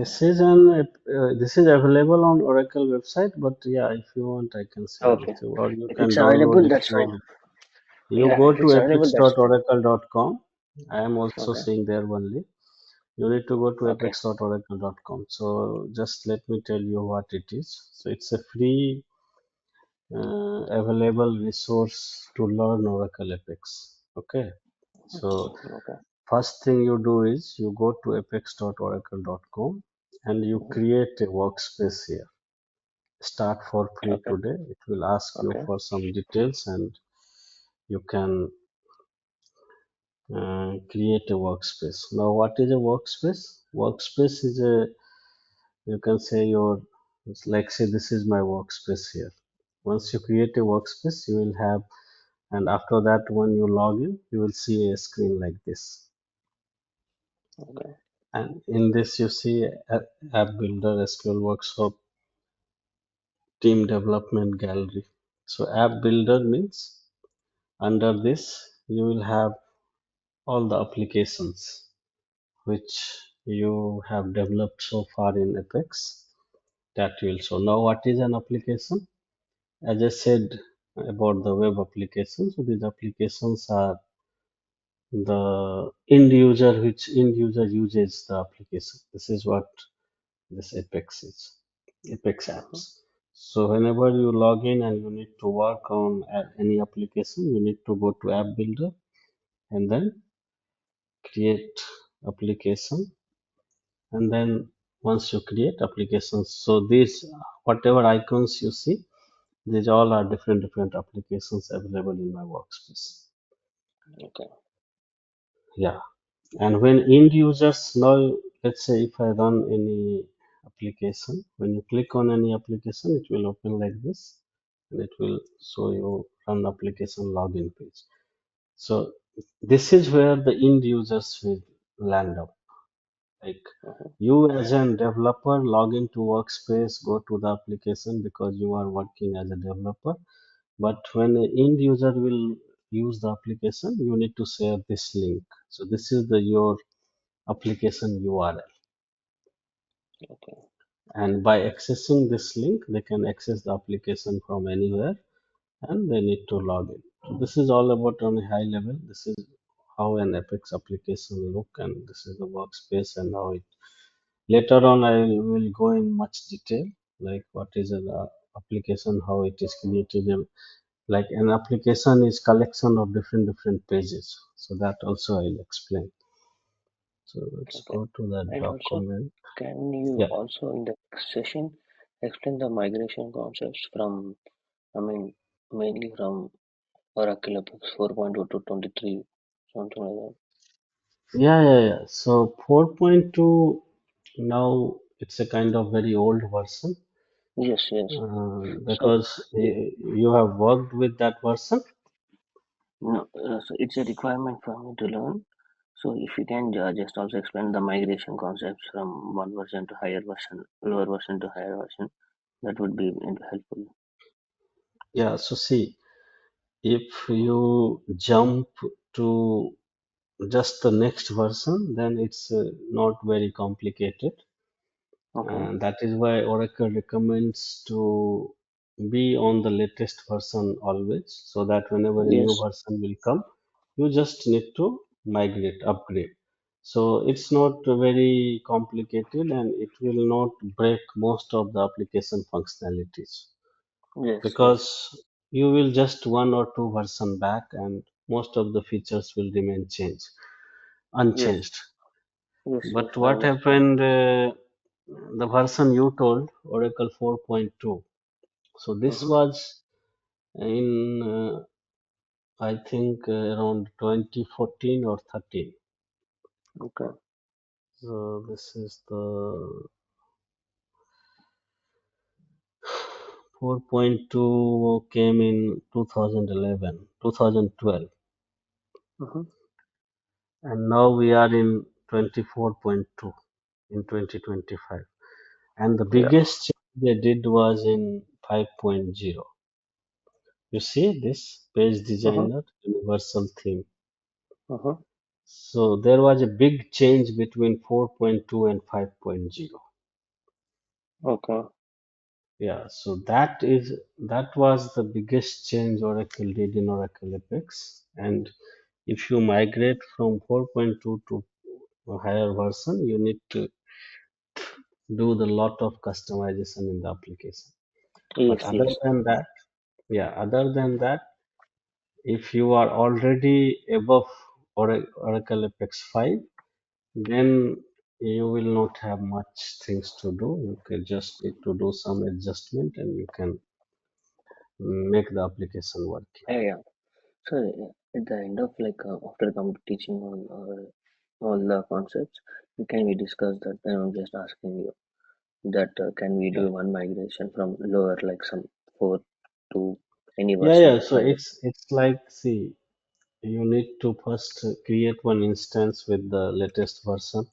this is available on Oracle website, but yeah, if you want, I can share with Okay. you, or you If can it's download available, it that's fine. from. You Yeah, go if to it's available, that's fine. apex.oracle.com. I am also Okay. seeing there only. You need to go to Okay. apex.oracle.com. So just let me tell you what it is. So it's a free available resource to learn Oracle Apex. Okay. So Okay. first thing you do is you go to apex.oracle.com and you Mhm. create a workspace here. Start for free Okay. today. It will ask you Okay. for some details and you can create a workspace. Now, what is a workspace? Workspace is a, you can say your, it's like say this is my workspace here. Once you create a workspace, you will have, and after that, when you log in, you will see a screen like this. Okay. And in this, you see app builder, SQL workshop, team development gallery. So app builder means under this, you will have all the applications which you have developed so far in Apex that will show. Now, what is an application? As I said about the web application, so these applications are the end user uses the application. This is what this Apex is, Apex Mhm. apps. So whenever you log in and you need to work on any application, you need to go to App Builder and then create application. And then once you create applications, so these whatever icons you see, these all are different applications available in my workspace. Okay. Yeah. And when end users now, let's say if I run any application, when you click on any application, it will open like this and it will show you run application login page. So this is where the end users will land up. Like Mhm. you as a developer log into workspace, go to the application because you are working as a developer. But when an end user will use the application, you need to share this link. So this is the your application URL. Okay. And by accessing this link, they can access the application from anywhere and they need to log in. So this is all about on a high level. This is how an Apex application look and this is the workspace and how it. Later on, I will go in much detail, like what is an application, how it is created, and like an application is collection of different pages. So that also I'll explain. So let's Okay. go to that And also, document. can you Yeah. also in the next session explain the migration concepts from, I mean, mainly from Oracle Apex 4.2 to 23, something like Yeah. So 4.2 now it's a kind of very old version that? Yes, yes. So, because you have worked with that version. no, so it's a requirement for me to learn. So, if you can just also explain the migration concepts from one version to higher version, lower version to higher version, that would be helpful. Yeah. So see, if you jump to just the next version, then it's not very complicated. Okay. And that is why Oracle recommends to be on the latest version always, so that whenever a new Yes, version will come, you just need to migrate, upgrade. So it's not very complicated and it will not break most of the application functionalities yes, yes, because you will just one or two version back and most of the features will remain yes, unchanged. yes, But I what understand. happened, the version you told, Oracle 4.2. So this Mm-hmm. was in, I think, around 2014 or 13. Okay. So this is the 4.2 came in 2011, 2012, Mm-hmm. and now we are in 24.2 in 2025. And the Yeah. biggest change they did was in 5.0. You see this page Mm-hmm. designer universal theme. Mm-hmm. So there was a big change between 4.2 and 5.0. Okay. Yeah, so that was the biggest change Oracle did in Oracle Apex. And if you migrate from 4.2 to a higher version, you need to do the lot of customization in the application. But Yes, other yes. than that, yeah, other than that, if you are already above Oracle Apex 5, then you will not have much things to do. You can just need to do some adjustment and you can make the application work. Yeah, yeah. So at the end of after teaching all the concepts, can we discuss that? Then I'm just asking you that can we Yeah. do one migration from lower like some four to any Yeah, version yeah. of So higher? it's like, see, you need to first create one instance with the latest version,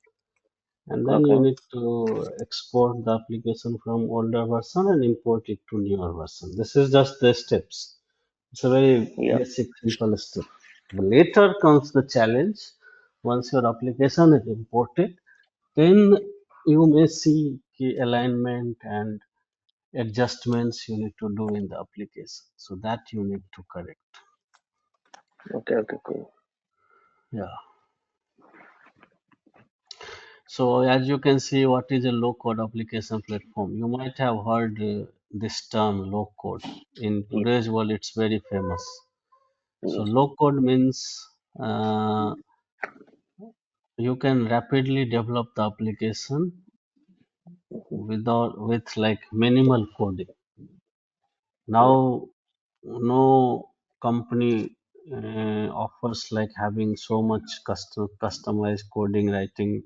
and then you Okay. need to export the application from older version and import it to newer version. This is just the steps. It's a very Yeah. basic, simple step. But later comes the challenge. Once your application is imported, then you may see key alignment and adjustments you need to do in the application. So that you need to correct. Okay. Okay. Cool. Yeah. So as you can see, what is a low code application platform? You might have heard this term low code. In Yes. today's world, it's very famous. So Yes. low code means uh, you can rapidly develop the application with like minimal coding. Yeah. Now, no company offers like having so much customized coding writing.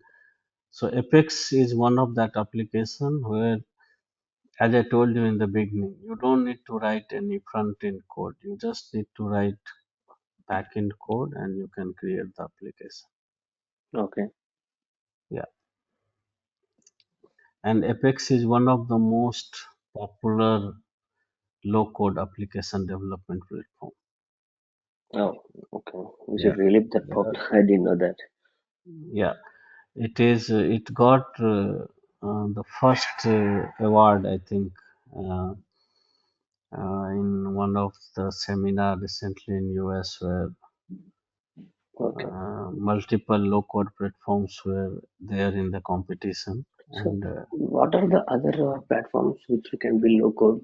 So Apex is one of that application where, as I told you in the beginning, you don't need to write any front end code. You just need to write back end code and you can create the application. Okay. Yeah. And Apex is one of the most popular low code application development platform. Oh. Okay. Is Yeah. it really that There are, popular? I didn't know that. yeah. It is, it got the first award, I think, uh, in one of the seminar recently in US where Okay. multiple low code platforms were there in the competition. So, And what are the other platforms which we can build low code?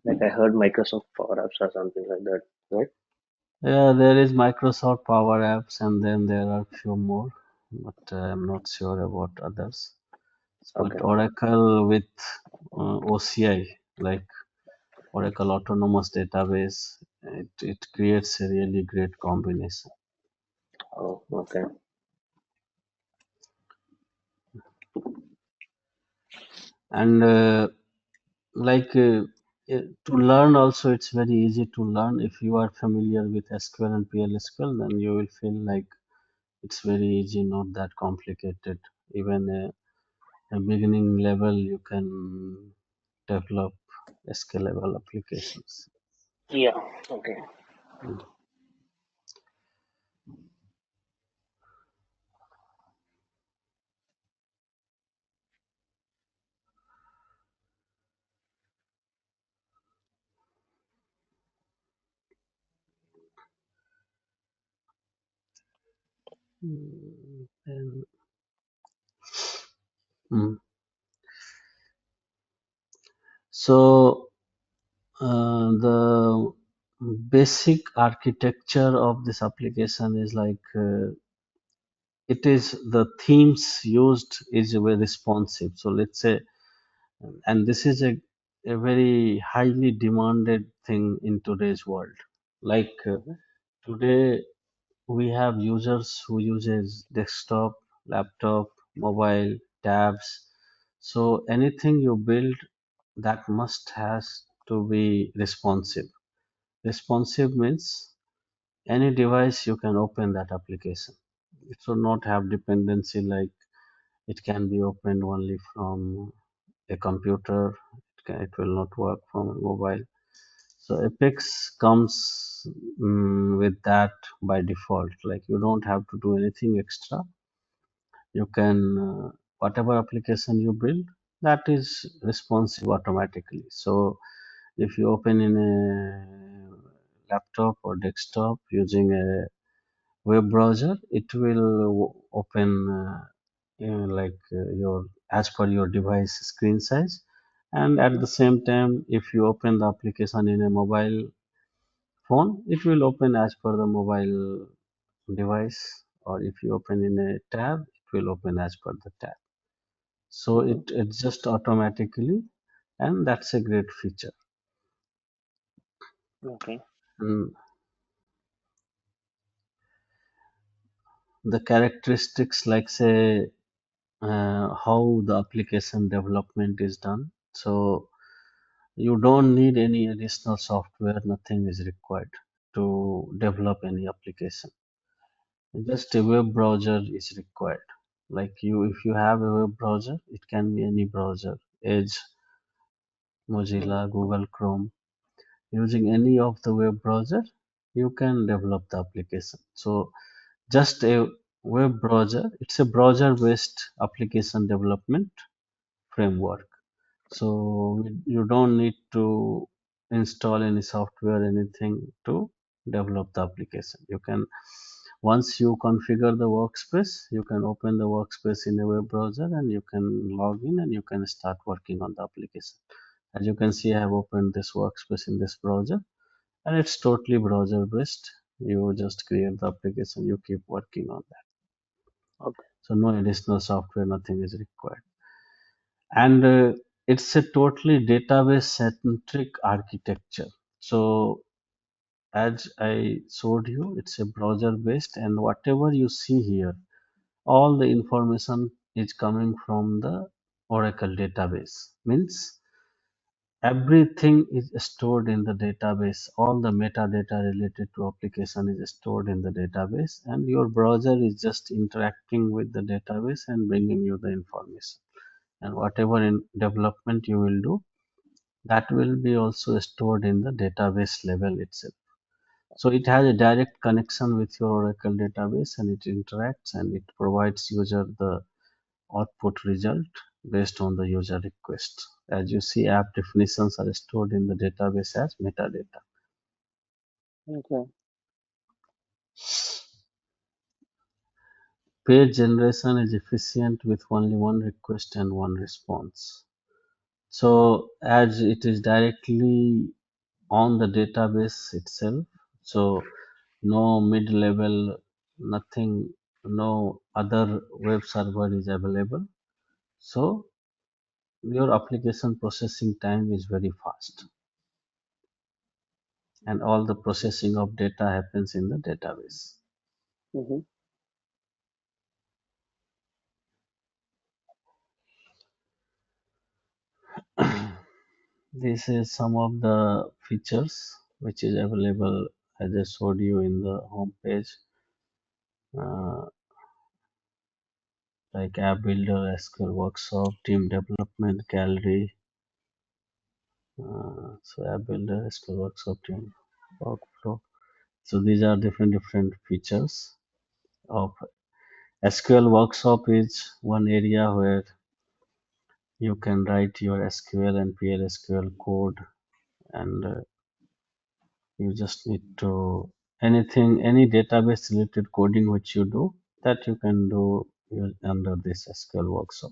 Like I heard Microsoft Power Apps or something like that, right? yeah, there is Microsoft Power Apps, and then there are few more, but I'm not sure about others. But Okay. Oracle with OCI, like Oracle Autonomous Database, it creates a really great combination. Oh, okay. And to learn also, it's very easy to learn. If you are familiar with SQL and PL/SQL, then you will feel like it's very easy, not that complicated. Even a beginning level, you can develop scalable applications. Yeah. Okay. Mm. And, mm. So the basic architecture of this application is like it is the themes used is very responsive. So let's say, and this is a very highly demanded thing in today's world. Like today, we have users who uses desktop, laptop, mobile, tabs. So anything you build that must has to be responsive. Responsive means any device you can open that application. It should not have dependency like it can be opened only from a computer. It will not work from a mobile. So Apex comes with that by default. Like you don't have to do anything extra. You can whatever application you build. that is responsive automatically. So if you open in a laptop or desktop using a web browser, it will open your as per your device screen size, and at the same time if you open the application in a mobile phone, it will open as per the mobile device, or if you open in a tab, it will open as per the tab. So Mm-hmm. it adjusts automatically, and that's a great feature. Okay. And the characteristics, like say how the application development is done. So you don't need any additional software, nothing is required to develop any application. Just a web browser is required. Like you, if you have a web browser, it can be any browser, Edge, Mm-hmm. Mozilla, Google Chrome. Using any of the web browser, you can develop the application. So just a web browser, it's a browser based application development framework. So you don't need to install any software, anything to develop the application. You can, once you configure the workspace, you can open the workspace in a web browser and you can log in and you can start working on the application. As you can see, I have opened this workspace in this browser and it's totally browser based. You just create the application, you keep working on that. Okay. So no additional software, nothing is required. And it's a totally database centric architecture. So as I showed you, it's a browser based, and whatever you see here, all the information is coming from the Oracle database. Means everything is stored in the database. All the metadata related to application is stored in the database, and your browser is just interacting with the database and bringing you the information. And whatever in development you will do, that will be also stored in the database level itself. So it has a direct connection with your Oracle database, and it interacts and it provides user the output result based on the user request. As you see, app definitions are stored in the database as metadata. Okay. Page generation is efficient with only one request and one response. So as it is directly on the database itself, so no mid-level, nothing, no other web server is available. So your application processing time is very fast, and all the processing of data happens in the database. Mm-hmm. This is some of the features which is available as I showed you in the home page, uh, like app builder, SQL workshop, team development, gallery. So app builder, SQL workshop, team workflow. So these are different features of SQL workshop. Is one area where you can write your SQL and PLSQL code, and you just need to anything, any database related coding which you do, that you can do under this SQL workshop.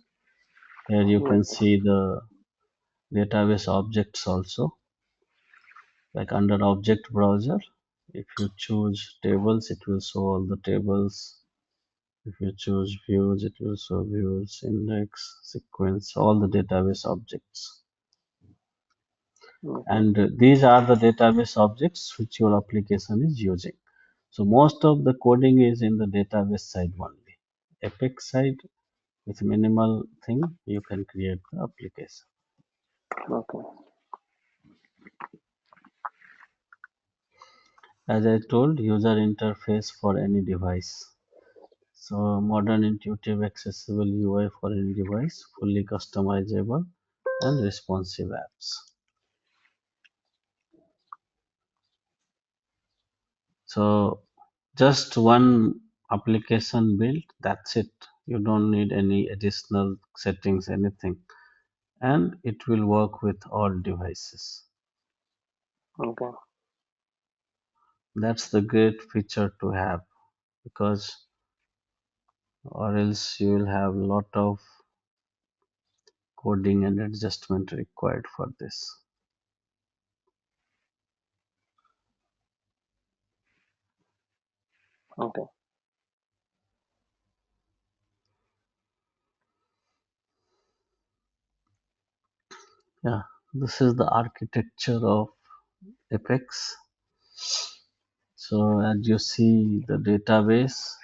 Here you can Okay. see the database objects also, like under object browser. If you choose tables, it will show all the tables. If you choose views, it will show views, index, sequence, all the database objects. Okay. And these are the database objects which your application is using. So most of the coding is in the database side only. Apex side, with minimal thing, you can create the application. Okay. As I told, user interface for any device. So modern, intuitive, accessible UI for any device, fully customizable and responsive apps. So just one application built, that's it. You don't need any additional settings, anything. and it will work with all devices. Okay. That's the great feature to have, because or else you will have a lot of coding and adjustment required for this. Okay. Yeah, this is the architecture of Apex. So as you see the database,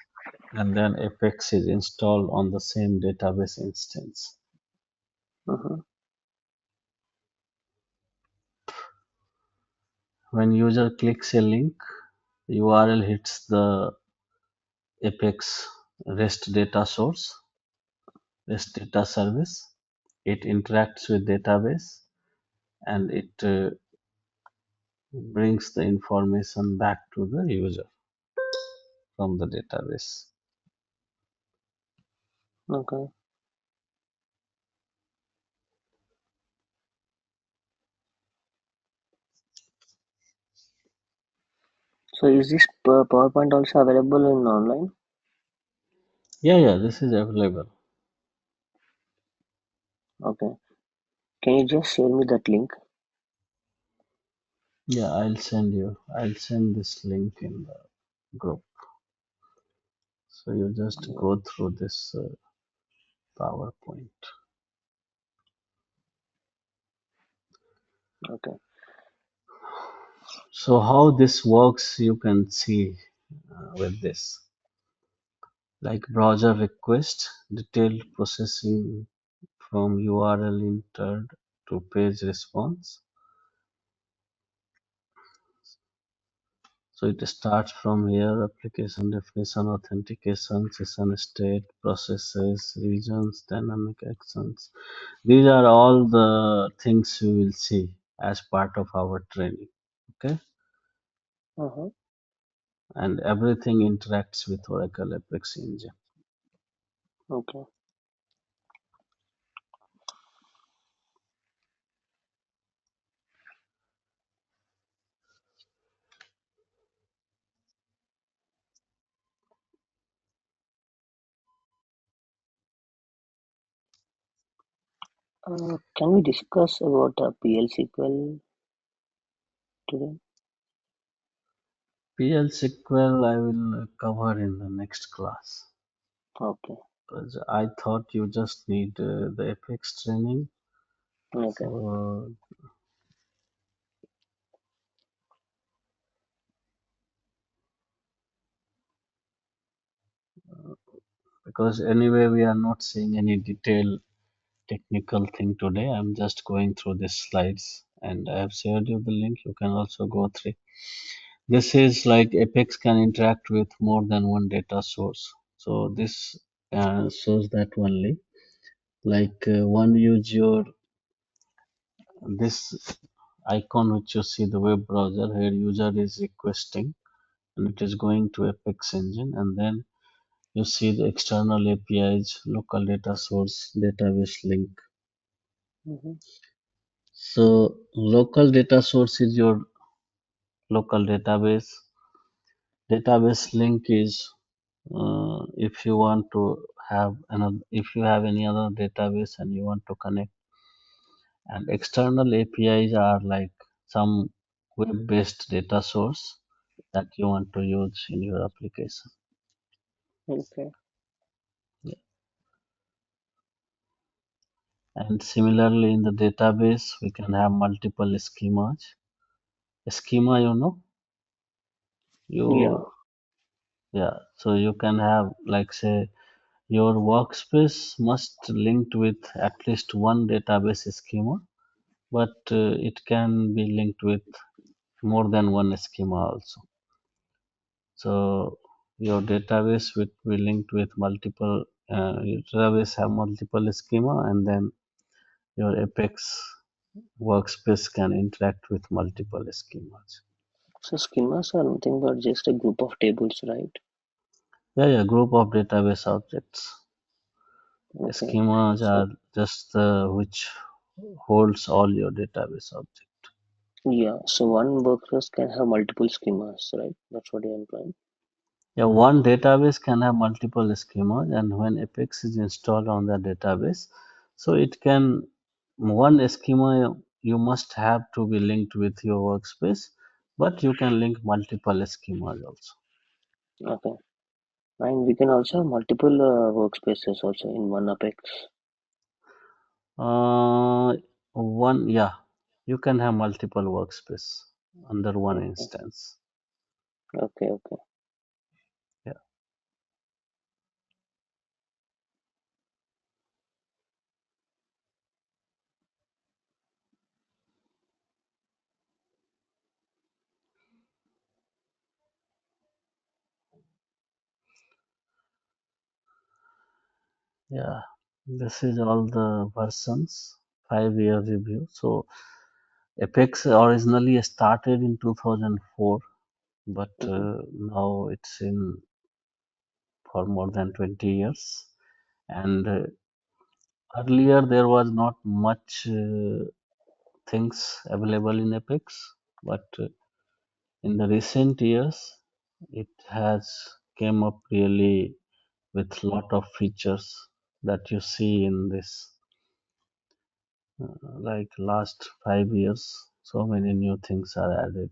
and then Apex is installed on the same database instance. Mm-hmm. When user clicks a link, URL hits the Apex REST data source, REST data service. It interacts with database, and it brings the information back to the user from the database. Okay. So is this PowerPoint also available in online? Yeah, this is available. Okay. Can you just share me that link? Yeah, I'll send this link in the group. So you just go through this PowerPoint. Okay. So how this works, you can see with this. Like browser request, detailed processing from URL entered to page response. So it starts from here: application definition, authentication, session state, processes, regions, dynamic actions. These are all the things you will see as part of our training. Okay, Uh-huh. and everything interacts with Oracle Apex Engine. Okay. Can we discuss about PL SQL today? PL SQL I will cover in the next class, Okay. because I thought you just need the Apex training. Okay. So because anyway we are not seeing any detailed technical thing today. I'm just going through these slides, and I have shared you the link. You can also go through. This is like Apex can interact with more than one data source. So this shows that only. Like one use your this icon which you see the web browser here, user is requesting, and it is going to Apex engine, and then you see the external APIs, local data source, database link. Mm-hmm. So local data source is your local database. Database link is if you want to have another, if you have any other database and you want to connect. And external APIs are like some web-based data source that you want to use in your application. Okay. Yeah. And similarly, in the database, we can have multiple schemas. Schema, Yeah. you yeah. So you can have like say your workspace must linked with at least one database schema, but it can be linked with more than one schema also. So your database will be linked with multiple. Your database have multiple schema, and then your Apex workspace can interact with multiple schemas. So schemas are nothing but just a group of tables, right? Yeah, group of database objects. Okay. Schemas So are just which holds all your database object. Yeah, so one workspace can have multiple schemas, right? That's what you're implying. Yeah, one database can have multiple schemas, and when Apex is installed on the database, so it can one schema you must have to be linked with your workspace, but you can link multiple schemas also. Okay. And we can also have multiple workspaces also in one Apex. Uh, yeah, you can have multiple workspace under one Okay, instance. okay, okay. Yeah, yeah. This is all the versions, 5 year review. So Apex originally started in 2004, but Mm-hmm. now it's in for more than 20 years. And earlier there was not much things available in Apex, but in the recent years it has came up really with lot of features that you see in this like last 5 years. So many new things are added,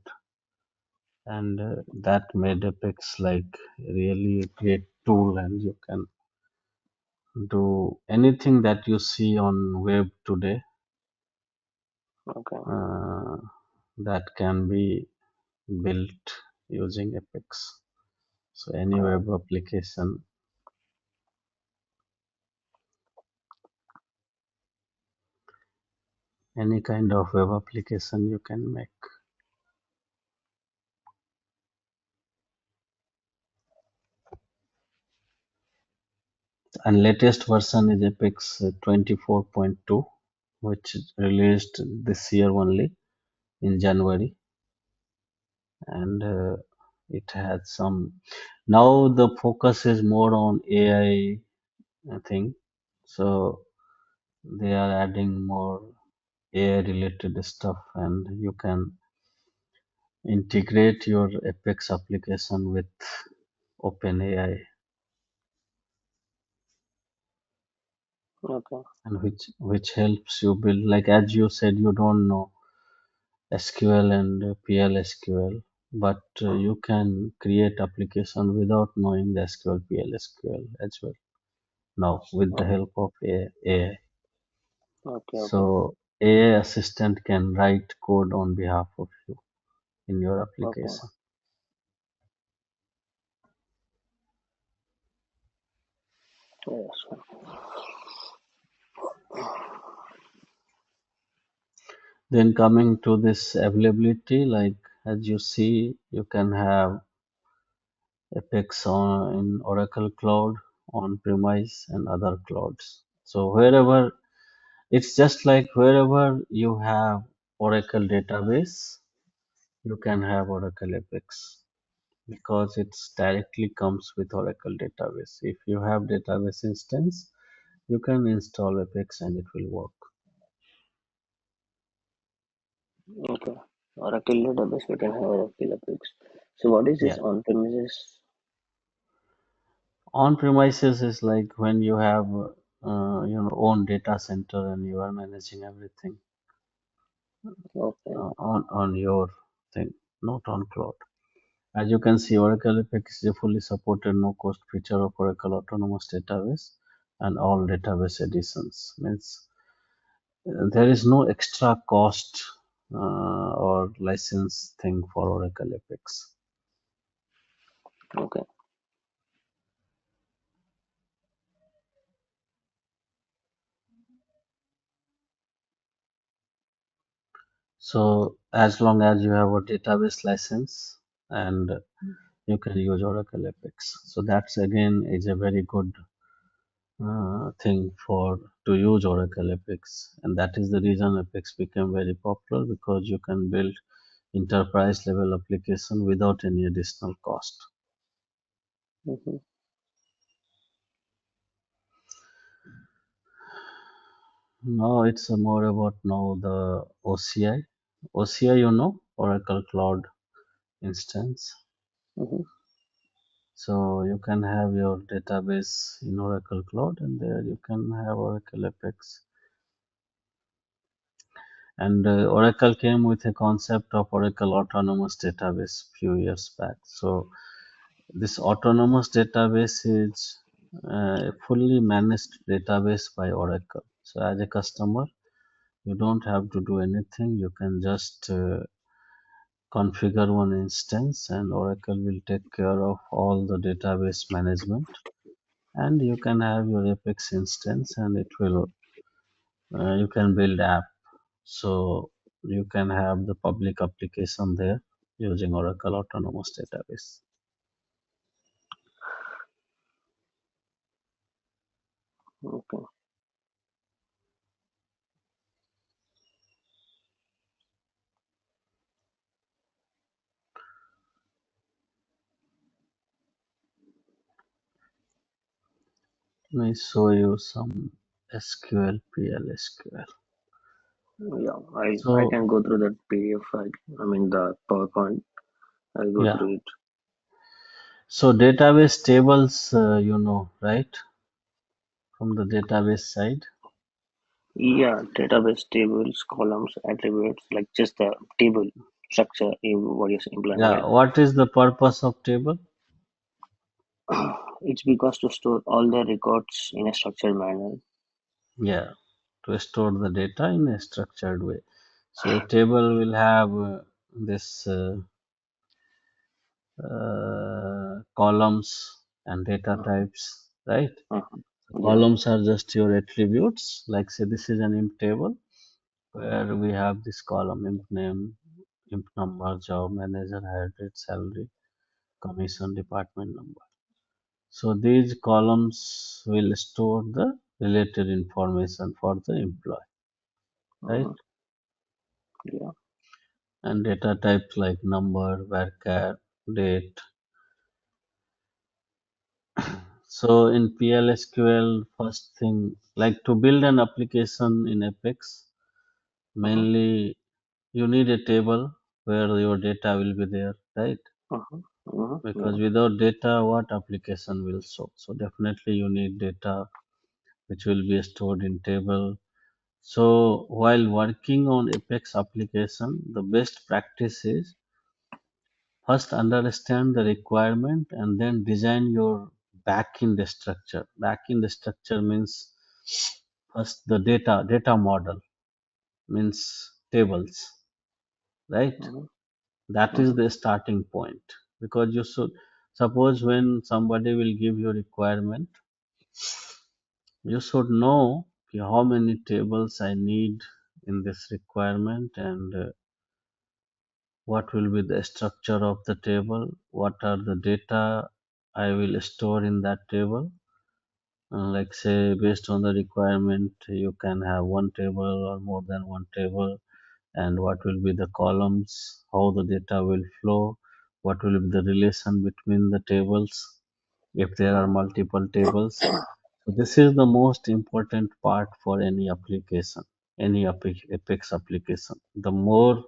and that made Apex like really a great tool, and you can do anything that you see on web today Okay. uh, that can be built using Apex. So any Uh, web application, any kind of web application you can make. And latest version is Apex 24.2, which released this year only in January, and it has some. Now the focus is more on AI thing, so they are adding more AI related stuff, and you can integrate your Apex application with OpenAI, okay. and which helps you build, like as you said, you don't know SQL and PLSQL, but you can create application without knowing the SQL PLSQL as well now with the Oh, help of AI. okay, okay, So AI assistant can write code on behalf of you in your okay, application. yes. Then coming to this availability, like as you see, you can have Apex on in Oracle Cloud, on premise, and other clouds. So wherever it's just like wherever you have Oracle database, you can have Oracle Apex because it's directly comes with Oracle database. If you have database instance, you can install Apex and it will work. Okay. Oracle database, we can have Oracle Apex. So what is Yeah. this on-premises? On premises is like when you have your own data center and you are managing everything Okay, on your thing, not on cloud. As you can see, Oracle Apex is a fully supported no-cost feature of Oracle Autonomous Database and all database editions. Means there is no extra cost or license thing for Oracle Apex. okay, So as long as you have a database license and you can use Oracle Apex. So that's again is a very good thing for to use Oracle Apex, and that is the reason Apex became very popular because you can build enterprise level application without any additional cost. mm-hmm. Now it's more about now the OCI. OCI, Oracle Cloud Instance. Mm-hmm. So you can have your database in Oracle Cloud, and there you can have Oracle Apex. And Oracle came with a concept of Oracle Autonomous Database few years back. So this autonomous database is a fully managed database by Oracle. So as a customer, you don't have to do anything. You can just configure one instance, and Oracle will take care of all the database management. And you can have your Apex instance, and it will you can build app. So you can have the public application there using Oracle Autonomous Database. Okay. Let me show you some SQL, PL SQL. Yeah, I So can go through that PDF file. I mean the PowerPoint. I'll go yeah, through it. so database tables, right? From the database side. Yeah, database tables, columns, attributes, like just the table structure. What you're implying, Yeah, right? what is the purpose of table? It's because to store all the records in a structured manner. Yeah, to store the data in a structured way. So a table will have this columns and data Uh-huh, types, right? uh-huh. The Yeah. columns are just your attributes. Like say this is an imp table where we have this column imp name, imp number, job, manager, hire rate, salary, commission, department number. So these columns will store the related information for the employee, right? Uh-huh. Yeah. And data types like number, varchar, date. So in PLSQL, first thing, like to build an application in Apex, Uh-huh. mainly you need a table where your data will be there, right? Uh-huh. Uh-huh. Because Yeah. without data, what application will show? So definitely you need data which will be stored in table. So while working on Apex application, the best practice is first understand the requirement and then design your backend structure. Backend structure means first the data model means tables, right? Uh-huh. That is Uh-huh. the starting point because you should suppose when somebody will give you requirement, you should know okay, how many tables I need in this requirement and what will be the structure of the table, what are the data I will store in that table. Like say based on the requirement, you can have one table or more than one table, and what will be the columns, how the data will flow, what will be the relation between the tables if there are Uh-huh. multiple tables. So this is the most important part for any application, any Apex application. The more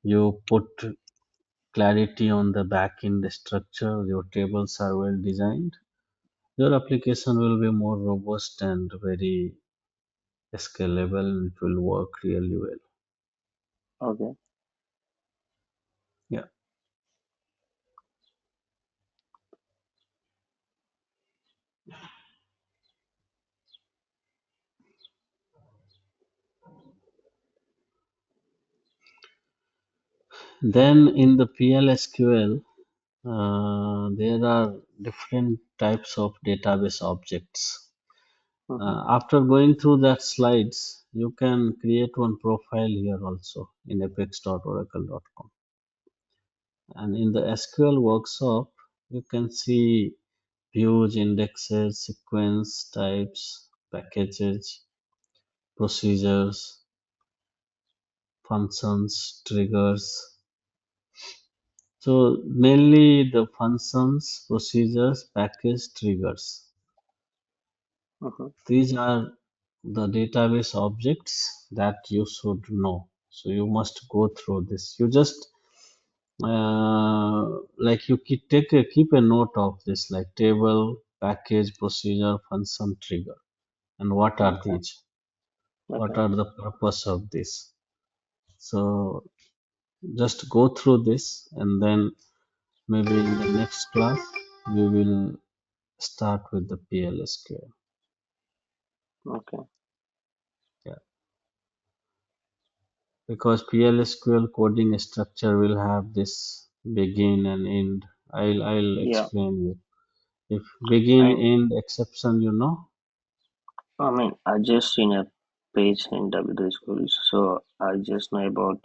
you put clarity on the backend structure, your tables are well designed, your application will be more robust and very scalable. It will work really well. Okay. Yeah. Then in the PLSQL, there are different types of database objects. Uh-huh. After going through that slides, you can create one profile here also in apex.oracle.com. And in the SQL workshop, you can see views, indexes, sequence types, packages, procedures, functions, triggers. So mainly the functions, procedures, package, triggers. Uh-huh. These are the database objects that you should know. So you must go through this. You just like you keep a note of this, like table, package, procedure, function, trigger, and what are Okay. these? What Okay. are the purpose of this? So just go through this, and then maybe in the next class we will start with the PLSQL. Okay. Yeah, because PLSQL coding structure will have this begin and end. I'll Yeah. explain you. If begin And end exception, you know. I mean, I just seen a page in W3 schools, so I just know about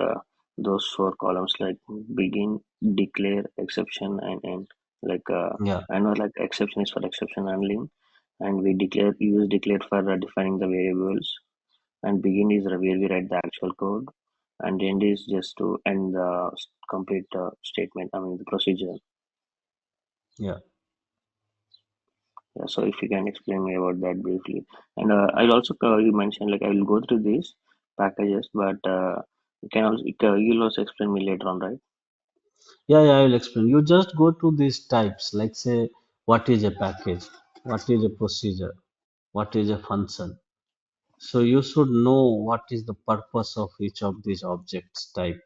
those four columns like begin, declare, exception, and end. Like Yeah, I know like exception is for exception handling, and we use declare for defining the variables, and begin is where we write the actual code, and end is just to end the complete statement. I mean the procedure. yeah, Yeah, so if you can explain me about that briefly, and I'll also you mentioned like I will go through these packages, but you can also you'll also explain me later on, right? yeah. I will explain. You just go to these types, like say, what is a package, what is a procedure, what is a function. So you should know what is the purpose of each of these objects type.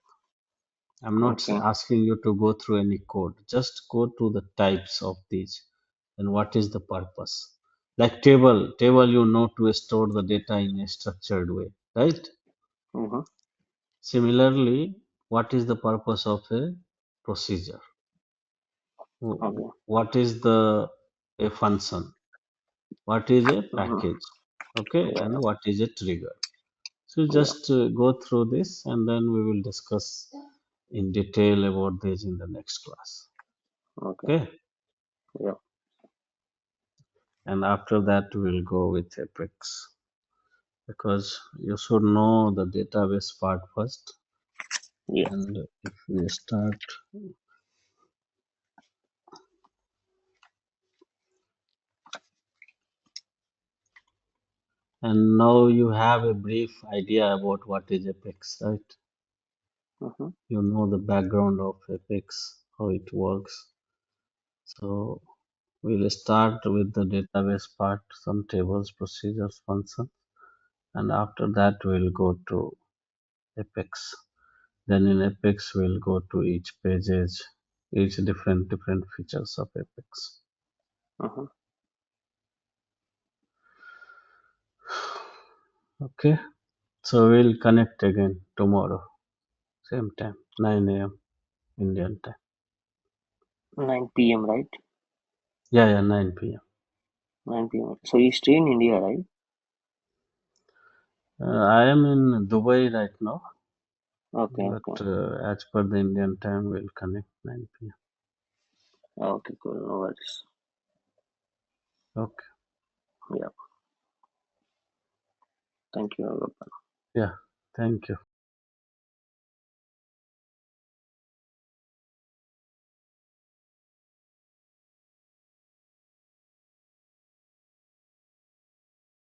I'm not Okay, asking you to go through any code. Just go to the types of these and what is the purpose. Like table you know to store the data in a structured way, right? mm-hmm. Similarly, what is the purpose of a procedure? Okay, What is the a function? What is a mm-hmm. package? Okay, Yeah, and what is a trigger? So yeah, just go through this and then we will discuss in detail about this in the next class. okay, Okay, yeah, and after that we'll go with Apex because you should know the database part first. yeah. And if we start, and now you have a brief idea about what is Apex, right? Mm-hmm. You know the background of Apex, how it works. So we'll start with the database part, some tables, procedures, functions, and after that we'll go to Apex. Then in Apex we'll go to each pages, each different features of Apex. Mm-hmm. Okay, so we'll connect again tomorrow, same time, 9 a.m. Indian time. 9 p.m. right? Yeah, 9 p.m. 9 p.m. So you stay in India, right? I am in Dubai right now, Okay, but okay, as per the Indian time, we'll connect 9 p.m. okay, cool. No worries. Okay, Yeah, thank you. yeah, thank you.